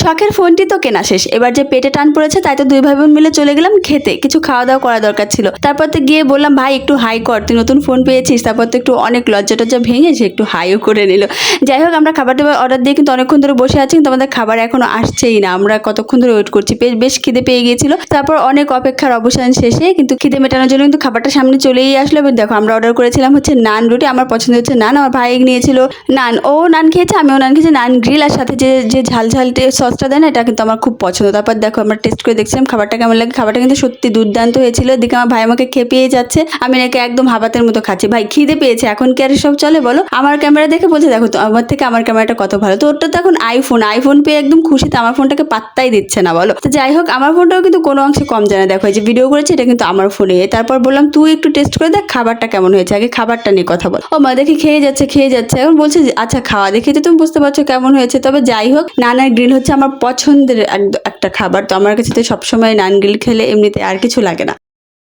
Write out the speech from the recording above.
শখের ফোনটি তো কেনা শেষ, এবার যে পেটে টান পড়েছে তাই তো দুই ভাই বোন মিলে চলে গেলাম খেতে। কিছু খাওয়া দাওয়া করা দরকার ছিল, তারপর তো গিয়ে বললাম ভাই একটু হাই কর, তুই নতুন ফোন পেয়েছিস। তারপর তো একটু অনেক লজ্জা টজ্জা ভেঙে সে একটু হাইও করে নিল। যাই হোক, আমরা খাবার দাবার অর্ডার দিয়ে কিন্তু অনেকক্ষণ ধরে বসে আছি, কিন্তু আমাদের খাবার এখনো আসছেই না। আমরা কতক্ষণ ধরে ওয়েট করছি, বেশ খিদে পেয়ে গিয়েছিল। তারপর অনেক অপেক্ষার অবসান শেষে কিন্তু খিদে মেটানোর জন্য কিন্তু খাবারটা সামনে চলেই আসলো। এবং দেখো, আমরা অর্ডার করেছিলাম হচ্ছে নান রুটি। আমার পছন্দ হচ্ছে নান, আমার ভাই নিয়েছিল নান। ও নান খেয়েছে, আমিও নান খেয়েছি। নান গ্রিল আর সাথে যে যে ঝাল ঝাল সসটা দেয় না, এটা কিন্তু আমার খুব পছন্দ। তারপর দেখো, আমরা টেস্ট করে দেখছিলাম খাবারটা কেমন লাগে। খাবারটা কিন্তু সত্যি দুর্দান্ত হয়েছিল। এদিকে আমার ভাই আমাকে খেপিয়ে যাচ্ছে, আমি নাকি একদম হাবাতের মতো খাচ্ছি। ভাই খিদে পেয়েছে, এখন কি আর সব চলে বলো? আমার ক্যামেরা দেখে বলছে দেখো তো আমার থেকে আমার ক্যামেরাটা কত ভালো। তো ওরটা তো এখন আইফোন পেয়ে একদম খুশিতে আমার ফোনটাকে পাত্তাই দিচ্ছে না, বলো। তো যাই হোক, আমার ফোনটাও কিন্তু কোনো অংশে কম জানা। দেখো, এই যে ভিডিও করেছে এটা কিন্তু আমার ফোনে। তারপর বললাম তুই একটু টেস্ট করে দেখ খাবারটা কেমন হয়েছে, আগে খাবারটা নিয়ে কথা বল। ও মা দেখি খেয়ে যাচ্ছে। এখন বলছে যে আচ্ছা খাওয়া দেখে তো তুমি বুঝতে পারছো কেমন হয়েছে। তবে যাই হোক, নানের গ্রিল হচ্ছে আমার পছন্দের একটা খাবার। তো আমার কাছে তো সবসময় নান গ্রিল খেলে এমনিতে আর কিছু লাগে না।